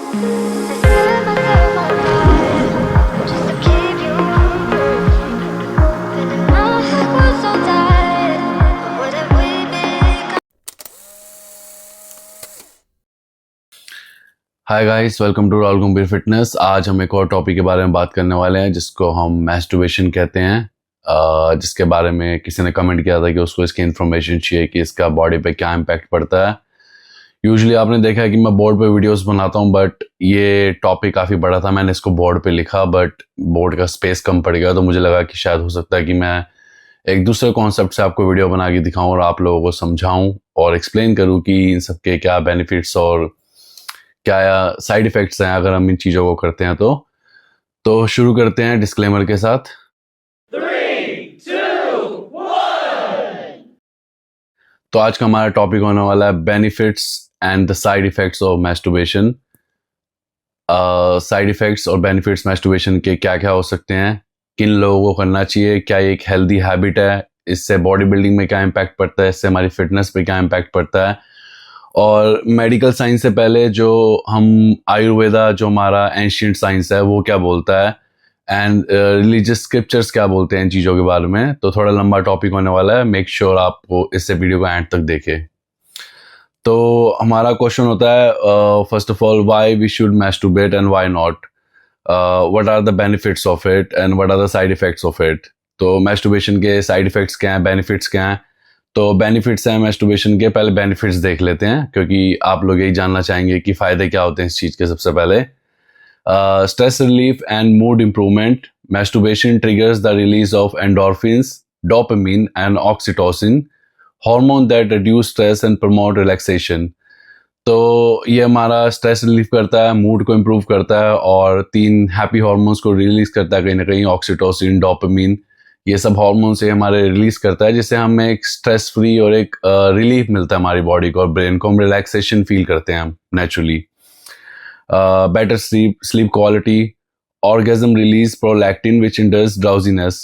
Hi guys, welcome to Rahul Gambhir fitness. आज हम एक और टॉपिक के बारे में बात करने वाले हैं जिसको हम मैस्टरबेशन कहते हैं, जिसके बारे में किसी ने कमेंट किया था कि उसको इसकी इन्फॉर्मेशन चाहिए कि इसका बॉडी पे क्या इम्पैक्ट पड़ता है। यूजुअली आपने देखा है कि मैं बोर्ड पे वीडियोस बनाता हूं, बट ये टॉपिक काफ़ी बड़ा था, मैंने इसको बोर्ड पे लिखा बट बोर्ड का स्पेस कम पड़ गया, तो मुझे लगा कि शायद हो सकता है कि मैं एक दूसरे कॉन्सेप्ट से आपको वीडियो बना के दिखाऊं और आप लोगों को समझाऊं और एक्सप्लेन करूं कि इन सब के क्या बेनिफिट्स और क्या साइड इफेक्ट्स हैं अगर हम इन चीज़ों को करते हैं। तो शुरू करते हैं डिस्क्लेमर के साथ। 3, 2, 1। तो आज का हमारा टॉपिक होने वाला है benefits and the side effects of masturbation. Side effects और बेनिफिट्स मैस्टरबेशन के क्या क्या हो सकते हैं, किन लोगों को करना चाहिए, क्या ये एक हेल्दी हैबिट है, इससे बॉडी बिल्डिंग में क्या इम्पैक्ट पड़ता है, इससे हमारी फिटनेस पे क्या इम्पैक्ट पड़ता है, और मेडिकल साइंस से पहले जो हम आयुर्वेदा, जो हमारा एंशियंट साइंस है, वो क्या बोलता है, एंड रिलीजियस स्क्रिप्चर्स क्या बोलते हैं इन चीज़ों के बारे में। तो थोड़ा लंबा टॉपिक होने वाला है, मेक श्योर आपको इससे वीडियो को एंड तक देखें। तो हमारा क्वेश्चन होता है, first of all, why we should masturbate and why not, what are the benefits of it and what are the side effects of it. तो मैस्टरबेशन के साइड इफेक्ट्स क्या हैं, बेनिफिट्स क्या हैं। तो बेनिफिट्स हैं मैस्टरबेशन के, पहले बेनिफिट्स देख लेते हैं क्योंकि आप लोग यही जानना चाहेंगे कि फ़ायदे क्या होते हैं इस चीज़ के। सबसे पहले stress relief and mood improvement. Masturbation triggers the release of endorphins, dopamine and oxytocin, hormone that reduce stress and promote relaxation. तो ये हमारा स्ट्रेस रिलीफ करता है, मूड को इम्प्रूव करता है और 3 हैप्पी हार्मोन्स को रिलीज करता है कहीं ना कहीं, ऑक्सीटोसिन, डोपामिन, ये सब हार्मोन से हमारे रिलीज करता है, जिससे हमें एक स्ट्रेस फ्री और एक रिलीफ मिलता है हमारी बॉडी को और ब्रेन को, हम रिलैक्सेशन फील करते हैं हम naturally. Better sleep quality, orgasm release prolactin which induces drowsiness.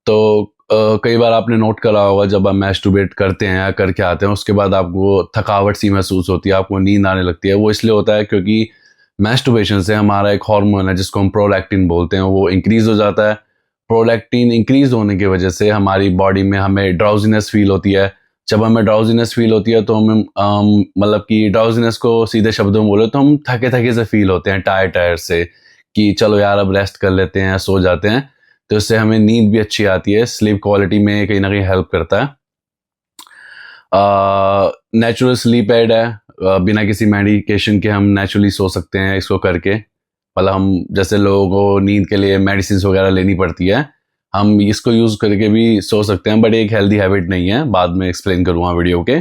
तो कई बार आपने नोट करा होगा जब आप मैस्टरबेट करते हैं या करके आते हैं उसके बाद आपको थकावट सी महसूस होती है, आपको नींद आने लगती है। वो इसलिए होता है क्योंकि मैस्टरबेशन से हमारा एक हार्मोन है जिसको हम प्रोलैक्टिन बोलते हैं, वो इंक्रीज हो जाता है। प्रोलैक्टिन इंक्रीज होने की वजह से हमारी बॉडी में हमें ड्राउजीनेस फील होती है। जब हमें ड्राउजीनेस फील होती है तो हमें मतलब कि ड्राउजीनेस को सीधे शब्दों में बोले तो हम थके थके से फील होते हैं, टायर से, कि चलो यार अब रेस्ट कर लेते हैं, सो जाते हैं। तो इससे हमें नींद भी अच्छी आती है, स्लीप क्वालिटी में कहीं ना कहीं हेल्प करता है। नेचुरल स्लीप एड है, बिना किसी मेडिकेशन के हम नेचुरली सो सकते हैं इसको करके। मतलब हम जैसे लोगों को नींद के लिए मेडिसिन वगैरह लेनी पड़ती है, हम इसको यूज करके भी सो सकते हैं, बट एक हेल्दी हैबिट नहीं है, बाद में एक्सप्लेन करूँगा वीडियो के।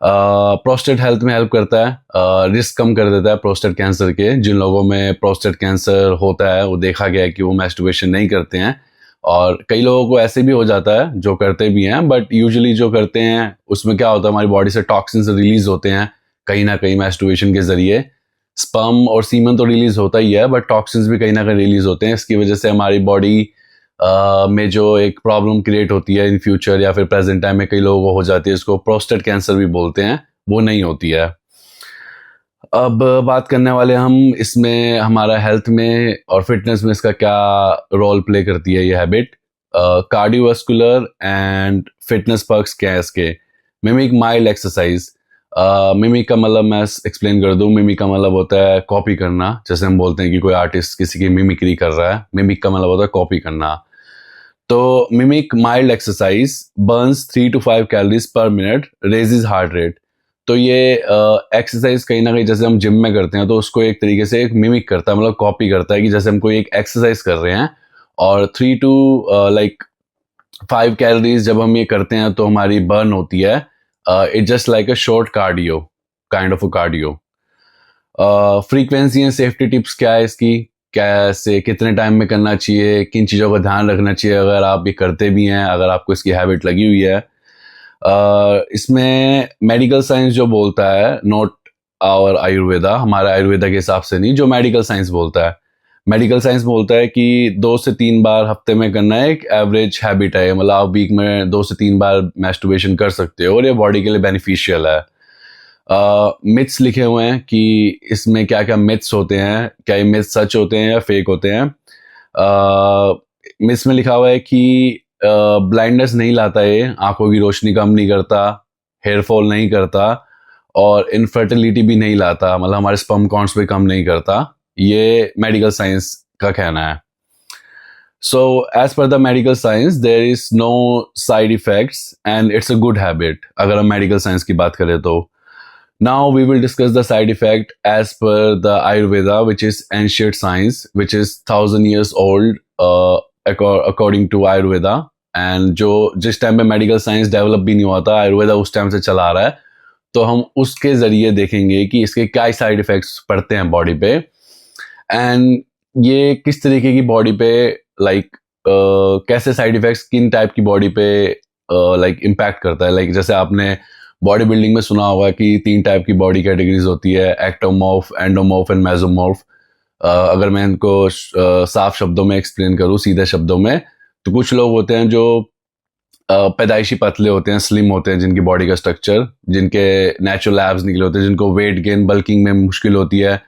प्रोस्टेट हेल्थ में हेल्प करता है, रिस्क कम कर देता है प्रोस्टेट कैंसर के। जिन लोगों में प्रोस्टेट कैंसर होता है वो देखा गया है कि वो मैस्टरबेशन नहीं करते हैं, और कई लोगों को ऐसे भी हो जाता है जो करते भी हैं, बट यूजुअली जो करते हैं उसमें क्या होता है, हमारी बॉडी से टॉक्सिन्स रिलीज होते हैं कहीं ना कहीं मैस्टरबेशन के जरिए। स्पर्म और सीमन तो रिलीज होता ही है, बट टॉक्सिन्स भी कहीं ना कहीं रिलीज होते हैं। इसकी वजह से हमारी बॉडी में जो एक प्रॉब्लम क्रिएट होती है इन फ्यूचर या फिर प्रेजेंट टाइम में कई लोगों को हो जाती है, इसको प्रोस्टेट कैंसर भी बोलते हैं, वो नहीं होती है। अब बात करने वाले हम इसमें हमारा हेल्थ में और फिटनेस में इसका क्या रोल प्ले करती है ये habit. Cardiovascular and fitness perks क्या है इसके। Mimic mild exercise. मिमिक का मतलब मैं एक्सप्लेन कर दूं, मिमिक का मतलब होता है कॉपी करना। जैसे हम बोलते हैं कि कोई आर्टिस्ट किसी की मिमिक्री कर रहा है, मिमिक का मतलब होता है कॉपी करना। तो mimic mild exercise Burns 3 to 5 calories पर मिनट, रेजेस हार्ट रेट। तो ये एक्सरसाइज कहीं ना कहीं जैसे हम जिम में करते हैं तो उसको एक तरीके से एक मिमिक करता है, मतलब कॉपी करता है कि जैसे हम कोई एक एक्सरसाइज कर रहे हैं और 3 to 5 कैलोरीज जब हम ये करते हैं तो हमारी बर्न होती है। It just like a short cardio, kind of a cardio. Frequency and safety tips क्या है इसकी, कैसे कितने टाइम में करना चाहिए, किन चीज़ों का ध्यान रखना चाहिए अगर आप ये करते भी हैं, अगर आपको इसकी हैबिट लगी हुई है। इसमें मेडिकल साइंस जो बोलता है, नॉट आवर आयुर्वेदा, हमारा आयुर्वेदा के हिसाब से नहीं, जो मेडिकल साइंस बोलता है, मेडिकल साइंस बोलता है कि 2 से 3 बार हफ्ते में करना एक एवरेज हैबिट है। मतलब आप वीक में 2 से 3 बार मैस्टरबेशन कर सकते हो और ये बॉडी के लिए बेनिफिशियल है। मिथ्स लिखे हुए हैं कि इसमें क्या क्या मिथ्स होते हैं, क्या ये मिथ्स सच होते हैं या फेक होते हैं। मिथ्स में लिखा हुआ है कि ब्लाइंडनेस नहीं लाता, ये आंखों की रोशनी कम नहीं करता, हेयर फॉल नहीं करता और इनफर्टिलिटी भी नहीं लाता, मतलब हमारे स्पर्म काउंट्स भी कम नहीं करता। ये मेडिकल साइंस का कहना है। So, as per the medical science, there is no side effects and it's a good habit. अगर हम medical science की बात करें तो now we will discuss the side effect as per the Ayurveda, which is ancient science, which is 1,000 years old according to Ayurveda. And जो जिस time पे medical science develop भी नहीं हुआ था, आयुर्वेदा उस टाइम से चला आ रहा है, तो हम उसके जरिए देखेंगे कि इसके क्या साइड इफेक्ट्स पड़ते हैं बॉडी पे एंड ये किस तरीके की बॉडी पे कैसे साइड इफेक्ट्स किन टाइप की बॉडी पे इम्पैक्ट करता है। जैसे आपने बॉडी बिल्डिंग में सुना होगा कि 3 टाइप की बॉडी कैटेगरीज होती है, एक्टोमॉर्फ, एंडोमॉर्फ एंड मेसोमॉर्फ। अगर मैं इनको साफ शब्दों में एक्सप्लेन करूँ, सीधे शब्दों में, तो कुछ लोग होते हैं जो पैदाइशी पतले होते हैं, स्लिम होते हैं, जिनकी बॉडी का स्ट्रक्चर, जिनके नेचुरल एब्स निकले होते हैं, जिनको वेट गेन बल्किंग में मुश्किल होती है।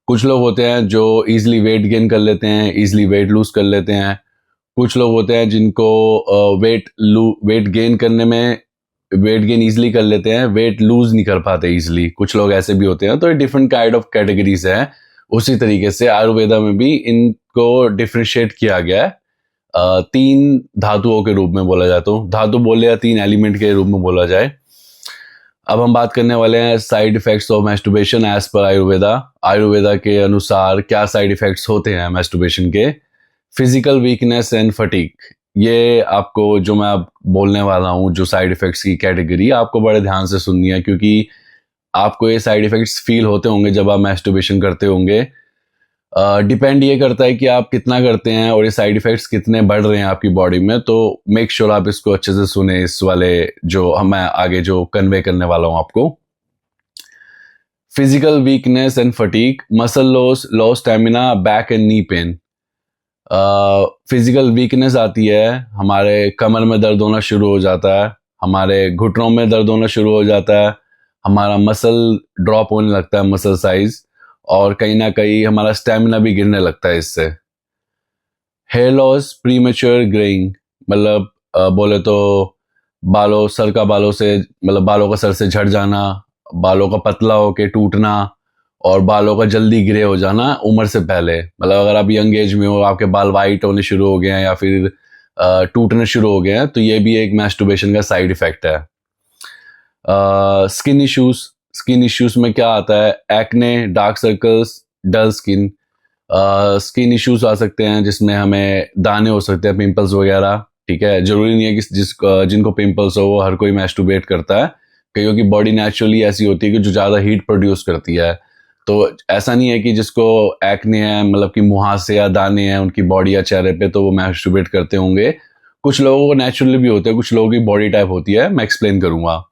कुछ लोग होते हैं जो इजीली वेट गेन कर लेते हैं, इजीली वेट लूज कर लेते हैं। कुछ लोग होते हैं जिनको वेट गेन करने में वेट गेन इजीली कर लेते हैं, वेट लूज नहीं कर पाते इजीली। कुछ लोग ऐसे भी होते हैं। तो ये डिफरेंट काइंड ऑफ कैटेगरीज हैं। उसी तरीके से आयुर्वेदा में भी इनको डिफ्रेंशिएट किया गया है 3 धातुओं के रूप में बोला जाए तो, धातु बोले या 3 एलिमेंट के रूप में बोला जाए। अब हम बात करने वाले हैं side effects of masturbation as per Ayurveda. Ayurveda के अनुसार क्या साइड इफेक्ट्स होते हैं मैस्टरबेशन के। फिजिकल वीकनेस एंड फटीग, ये आपको जो मैं अब बोलने वाला हूँ, जो साइड इफेक्ट्स की कैटेगरी, आपको बड़े ध्यान से सुननी है, क्योंकि आपको ये साइड इफेक्ट्स फील होते होंगे जब आप मैस्टरबेशन करते होंगे। डिपेंड ये करता है कि आप कितना करते हैं और ये साइड इफेक्ट्स कितने बढ़ रहे हैं आपकी बॉडी में। तो मेक श्योर आप इसको अच्छे से सुने, इस वाले जो मैं आगे जो कन्वे करने वाला हूं आपको। Physical weakness and fatigue, muscle loss, low stamina, back and knee pain. Physical weakness आती है, हमारे कमर में दर्द होना शुरू हो जाता है, हमारे घुटनों में दर्द होना शुरू हो जाता है, हमारा मसल ड्रॉप होने लगता है, मसल साइज, और कहीं ना कहीं हमारा स्टेमिना भी गिरने लगता है इससे। हेयर लॉस, प्रीमेच्योर ग्रेइंग, मतलब बोले तो सर का बालों से, मतलब बालों का सर से झड़ जाना, बालों का पतला होके टूटना और बालों का जल्दी ग्रे हो जाना उम्र से पहले। मतलब अगर आप यंग एज में हो, आपके बाल वाइट होने शुरू हो गए हैं या फिर टूटने शुरू हो गए हैं, तो ये भी एक मैस्टरबेशन का साइड इफेक्ट है। स्किन इश्यूज में क्या आता है, acne, dark circles, dull skin. Skin issues आ सकते हैं जिसमें हमें दाने हो सकते हैं, पिंपल्स वगैरह। ठीक है, जरूरी नहीं है कि जिनको पिंपल्स हो वो हर कोई मैस्टरबेट करता है। कईयों की बॉडी नेचुरली ऐसी होती है कि जो ज़्यादा हीट प्रोड्यूस करती है। तो ऐसा नहीं है कि जिसको एक्ने है, मतलब कि मुहासे या दाने हैं उनकी बॉडी या चेहरे पे, तो वो मैस्टरबेट करते होंगे। कुछ लोगों को नेचुरली भी होते हैं, कुछ लोगों की बॉडी टाइप होती है, मैं एक्सप्लेन करूंगा।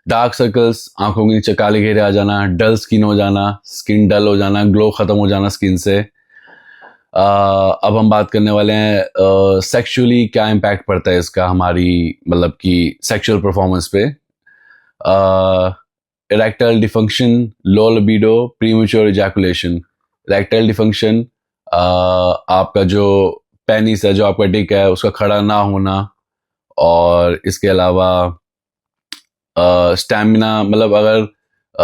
डार्क सर्कल्स, आंखों के नीचे काले घेरे आ जाना, डल स्किन हो जाना, स्किन डल हो जाना, ग्लो खत्म हो जाना स्किन से। अब हम बात करने वाले हैं सेक्सुअली क्या इम्पैक्ट पड़ता है इसका हमारी, मतलब कि सेक्सुअल परफॉर्मेंस पे। Erectile dysfunction, low libido, premature ejaculation. Erectile dysfunction, आपका जो पेनिस है, जो आपका डिक है, उसका खड़ा ना होना, और इसके अलावा स्टैमिना, मतलब अगर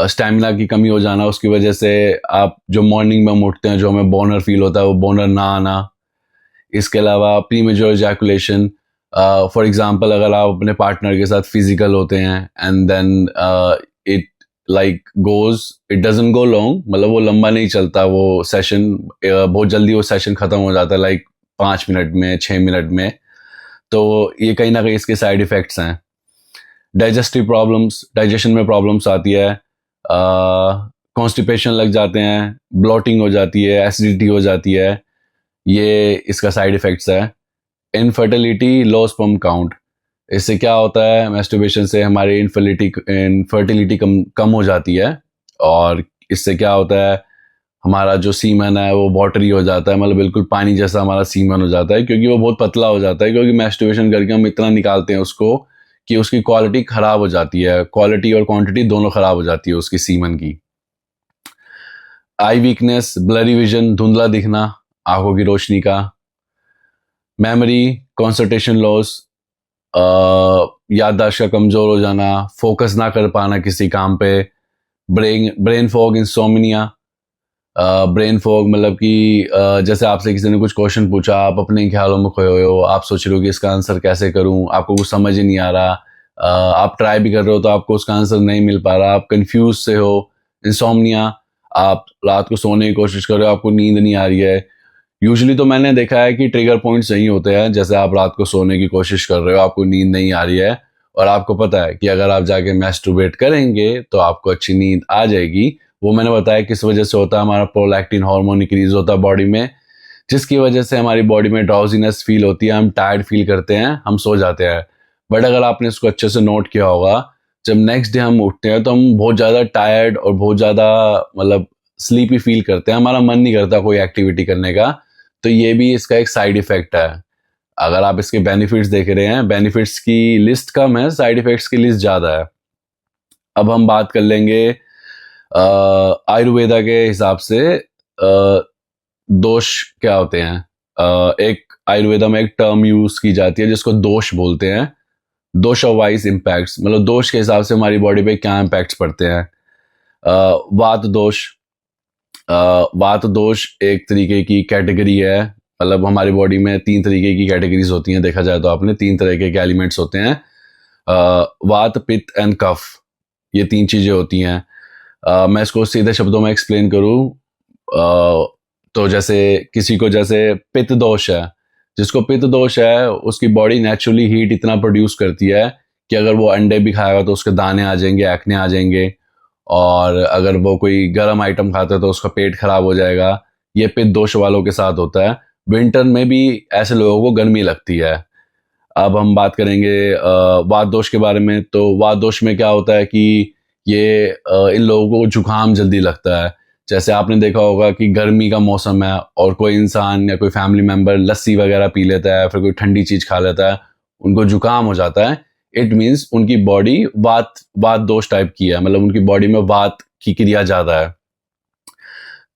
स्टैमिना की कमी हो जाना, उसकी वजह से आप जो मॉर्निंग में हम उठते हैं, जो हमें बोनर फील होता है, वो बोनर ना आना। इसके अलावा प्रीमेच्योर इजैकुलेशन, फॉर एग्जांपल अगर आप अपने पार्टनर के साथ फिजिकल होते हैं and then it doesn't go long, मतलब वो लंबा नहीं चलता वो सेशन, बहुत जल्दी वो सेशन खत्म हो जाता है, 5 मिनट में, 6 मिनट में। तो ये कहीं ना कहीं इसके साइड इफेक्ट्स हैं। डाइजेस्टिव प्रॉब्लम्स, डाइजेशन में प्रॉब्लम्स आती है, कॉन्स्टिपेशन लग जाते हैं, ब्लॉटिंग हो जाती है, एसिडिटी हो जाती है, ये इसका साइड इफेक्ट्स है। इनफर्टिलिटी, लो स्पर्म काउंट, इससे क्या होता है, मैस्टरबेशन से हमारी इनफर्टिलिटी कम हो जाती है, और इससे क्या होता है, हमारा जो सीमन है वो वाटरी हो जाता है, मतलब बिल्कुल पानी जैसा हमारा सीमन हो जाता है, क्योंकि वो बहुत पतला हो जाता है, क्योंकि मैस्टरबेशन करके हम इतना निकालते हैं उसको कि उसकी क्वालिटी खराब हो जाती है, क्वालिटी और क्वांटिटी दोनों खराब हो जाती है उसकी सीमन की। आई वीकनेस, ब्लरी विजन, धुंधला दिखना, आंखों की रोशनी का। मेमोरी, कंसंट्रेशन लॉस, याददाश्त का कमजोर हो जाना, फोकस ना कर पाना किसी काम पे। Brain fog, insomnia. Brain fog मतलब कि जैसे आपसे किसी ने कुछ क्वेश्चन पूछा, आप अपने ख्यालों में खोए हुए हो, आप सोच रहे हो कि इसका आंसर कैसे करूं, आपको कुछ समझ ही नहीं आ रहा, आप ट्राई भी कर रहे हो तो आपको उसका आंसर नहीं मिल पा रहा, आप कंफ्यूज से हो। इंसोम्निया, आप रात को सोने की कोशिश कर रहे हो, आपको नींद नहीं आ रही है। यूजुअली तो मैंने देखा है कि ट्रिगर पॉइंट्स यही होते हैं, जैसे आप रात को सोने की कोशिश कर रहे हो, आपको नींद नहीं आ रही है और आपको पता है कि अगर आप जाके मैस्टरबेट करेंगे तो आपको अच्छी नींद आ जाएगी। वो मैंने बताया किस वजह से होता है, हमारा प्रोलैक्टिन हार्मोन इंक्रीज होता है बॉडी में, जिसकी वजह से हमारी बॉडी में ड्राउजीनेस फील होती है, हम टायर्ड फील करते हैं, हम सो जाते हैं। बट अगर आपने इसको अच्छे से नोट किया होगा, जब नेक्स्ट डे हम उठते हैं तो हम बहुत ज़्यादा टायर्ड और बहुत ज़्यादा मतलब स्लीपी फील करते हैं, हमारा मन नहीं करता कोई एक्टिविटी करने का। तो ये भी इसका एक साइड इफेक्ट है। अगर आप इसके बेनिफिट्स देख रहे हैं, बेनिफिट्स की लिस्ट कम है, साइड इफेक्ट्स की लिस्ट ज़्यादा है। अब हम बात कर लेंगे आयुर्वेदा के हिसाब से दोष क्या होते हैं। एक आयुर्वेदा में एक टर्म यूज की जाती है जिसको दोष बोलते हैं। दोष वाइज इम्पैक्ट्स, मतलब दोष के हिसाब से हमारी बॉडी पे क्या इम्पैक्ट्स पड़ते हैं। वात दोष, वात दोष एक तरीके की कैटेगरी है, मतलब हमारी बॉडी में 3 तरीके की कैटेगरीज होती हैं, देखा जाए तो आपने 3 तरीके के एलिमेंट्स होते हैं, वात, पित्त एंड कफ, ये 3 चीजें होती हैं। मैं इसको सीधे शब्दों में एक्सप्लेन करूं तो जैसे किसी को जैसे पित्त दोष है, जिसको पित्त दोष है उसकी बॉडी नेचुरली हीट इतना प्रोड्यूस करती है कि अगर वो अंडे भी खाएगा तो उसके दाने आ जाएंगे, एक्ने आ जाएंगे, और अगर वो कोई गर्म आइटम खाता है तो उसका पेट खराब हो जाएगा। ये पित्त दोष वालों के साथ होता है। विंटर में भी ऐसे लोगों को गर्मी लगती है। अब हम बात करेंगे वात दोष के बारे में। तो वात दोष में क्या होता है कि ये इन लोगों को जुकाम जल्दी लगता है। जैसे आपने देखा होगा कि गर्मी का मौसम है और कोई इंसान या कोई फैमिली मेंबर लस्सी वगैरह पी लेता है, फिर कोई ठंडी चीज खा लेता है, उनको जुकाम हो जाता है। इट मीन्स उनकी बॉडी वात दोष टाइप की है, मतलब उनकी बॉडी में वात की क्रिया ज्यादा है।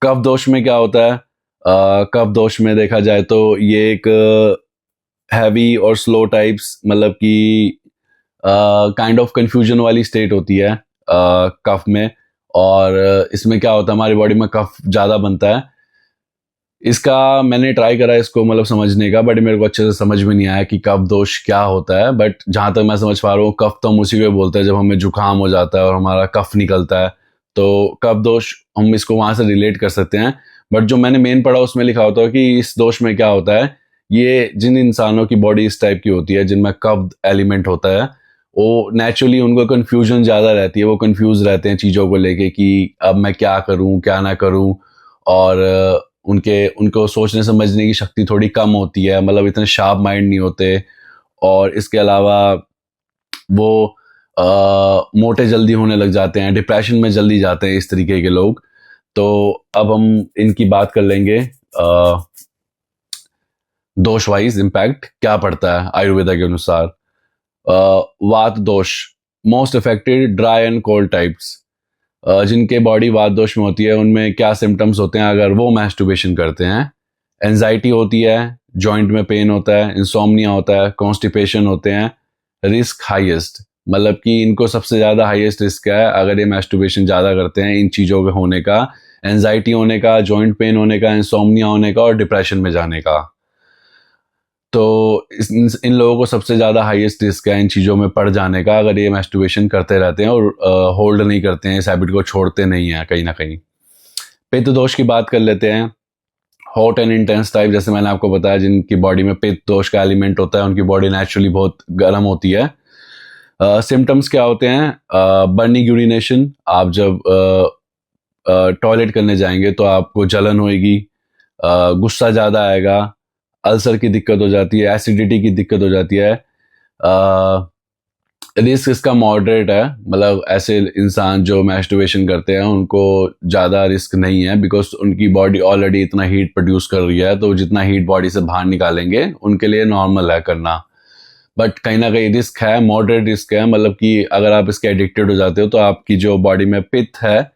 कफ दोष में क्या होता है, कफ दोष में देखा जाए तो ये एक हैवी और स्लो टाइप्स, मतलब कि काइंड ऑफ कंफ्यूजन वाली स्टेट होती है कफ में। और इसमें क्या होता है, हमारी बॉडी में कफ ज़्यादा बनता है। इसका मैंने ट्राई करा इसको मतलब समझने का, बट मेरे को अच्छे से समझ में नहीं आया कि कफ दोष क्या होता है। बट जहाँ तक मैं समझ पा रहा हूँ, कफ तो हम उसी को बोलते हैं जब हमें जुकाम हो जाता है और हमारा कफ निकलता है, तो कफ दोष हम इसको वहाँ से रिलेट कर सकते हैं। बट जो मैंने मेन पढ़ा उसमें लिखा होता है कि इस दोष में क्या होता है, ये जिन इंसानों की बॉडी इस टाइप की होती है जिनमें कफ एलिमेंट होता है, वो नेचुरली उनको कंफ्यूजन ज़्यादा रहती है, वो कंफ्यूज रहते हैं चीज़ों को लेके कि अब मैं क्या करूं क्या ना करूं, और उनको सोचने समझने की शक्ति थोड़ी कम होती है, मतलब इतने शार्प माइंड नहीं होते। और इसके अलावा वो मोटे जल्दी होने लग जाते हैं, डिप्रेशन में जल्दी जाते हैं इस तरीके के लोग। तो अब हम इनकी बात कर लेंगे, दोष वाइज इम्पैक्ट क्या पड़ता है आयुर्वेदा के अनुसार। वात दोष, most affected dry and cold types. जिनके बॉडी वात दोष में होती है उनमें क्या सिम्टम्स होते हैं अगर वो मैस्टरबेशन करते हैं। एंजाइटी होती है, जॉइंट में पेन होता है, इंसोम्निया होता है, कॉन्स्टिपेशन होते हैं। रिस्क हाईएस्ट, मतलब कि इनको सबसे ज़्यादा हाईएस्ट रिस्क है अगर ये मैस्टरबेशन ज़्यादा करते हैं, इन चीज़ों के होने का, एंजाइटी होने का, जॉइंट पेन होने का, इंसोम्निया होने का और डिप्रेशन में जाने का। तो इन लोगों को सबसे ज़्यादा हाईएस्ट रिस्क है इन चीज़ों में पड़ जाने का अगर ये मैस्टरबेशन करते रहते हैं और होल्ड नहीं करते हैं, इस हैबिट को छोड़ते नहीं हैं कहीं ना कहीं। पित्त दोष की बात कर लेते हैं। हॉट एंड इंटेंस टाइप, जैसे मैंने आपको बताया, जिनकी बॉडी में पित्त दोष का एलिमेंट होता है उनकी बॉडी नेचुरली बहुत गर्म होती है। सिम्टम्स क्या होते हैं, बर्निंग यूरिनेशन, आप जब टॉयलेट करने जाएंगे तो आपको जलन होएगी, गुस्सा ज़्यादा आएगा, अल्सर की दिक्कत हो जाती है, एसिडिटी की दिक्कत हो जाती है। रिस्क इसका मॉडरेट है, मतलब ऐसे इंसान जो मैस्टरबेशन करते हैं उनको ज़्यादा रिस्क नहीं है, बिकॉज उनकी बॉडी ऑलरेडी इतना हीट प्रोड्यूस कर रही है, तो जितना हीट बॉडी से बाहर निकालेंगे उनके लिए नॉर्मल है करना। बट कहीं ना कहीं रिस्क है, मॉडरेट रिस्क है, मतलब कि अगर आप इसके एडिक्टेड हो जाते हो तो आपकी जो बॉडी में पित्त है,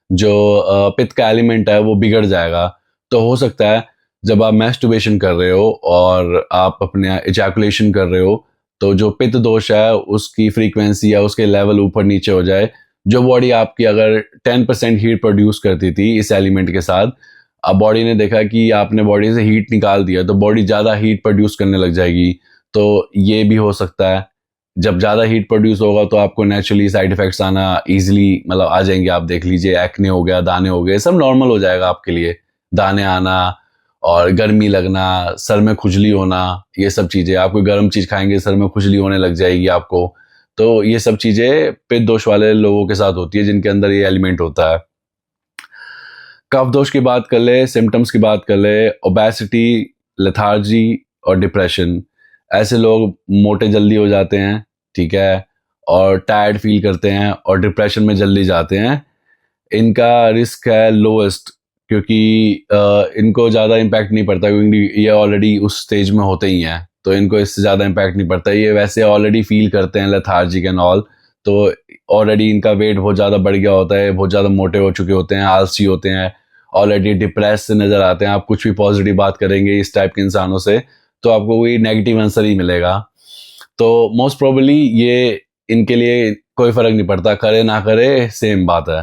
जो पित्त का एलिमेंट है वो बिगड़ जाएगा। तो हो सकता है जब आप मैस्टरबेशन कर रहे हो और आप अपने इजैकुलेशन कर रहे हो तो जो पित्त दोष है उसकी फ्रीक्वेंसी या उसके लेवल ऊपर नीचे हो जाए। जो बॉडी आपकी अगर 10% हीट प्रोड्यूस करती थी इस एलिमेंट के साथ, अब बॉडी ने देखा कि आपने बॉडी से हीट निकाल दिया तो बॉडी ज़्यादा हीट प्रोड्यूस करने लग जाएगी। तो ये भी हो सकता है। जब ज़्यादा हीट प्रोड्यूस होगा तो आपको नेचुरली साइड इफेक्ट्स आना ईजिली मतलब आ जाएंगे। आप देख लीजिए, एक्ने हो गया, दाने हो गए, सब नॉर्मल हो जाएगा आपके लिए। दाने आना और गर्मी लगना, सर में खुजली होना, ये सब चीज़ें, आप कोई गर्म चीज़ खाएंगे सर में खुजली होने लग जाएगी आपको। तो ये सब चीज़ें पित्त दोष वाले लोगों के साथ होती है जिनके अंदर ये एलिमेंट होता है। कफ दोष की बात कर ले, सिम्टम्स की बात कर ले, ओबेसिटी, लेथार्जी और डिप्रेशन। ऐसे लोग मोटे जल्दी हो जाते हैं, ठीक है, और टायर्ड फील करते हैं और डिप्रेशन में जल्दी जाते हैं। इनका रिस्क है लोएस्ट, क्योंकि इनको ज़्यादा इम्पैक्ट नहीं पड़ता क्योंकि ये ऑलरेडी उस स्टेज में होते ही हैं, तो इनको इससे ज़्यादा इम्पैक्ट नहीं पड़ता। ये वैसे ऑलरेडी फील करते हैं लेथार्जिक एंड ऑल, तो ऑलरेडी इनका वेट बहुत ज़्यादा बढ़ गया होता है, बहुत ज़्यादा मोटे हो चुके होते हैं, आलसी होते हैं, ऑलरेडी डिप्रेस से नज़र आते हैं। आप कुछ भी पॉजिटिव बात करेंगे इस टाइप के इंसानों से तो आपको कोई नेगेटिव आंसर ही मिलेगा। तो मोस्ट प्रोबेबली ये इनके लिए कोई फ़र्क नहीं पड़ता, करे ना करे सेम बात है।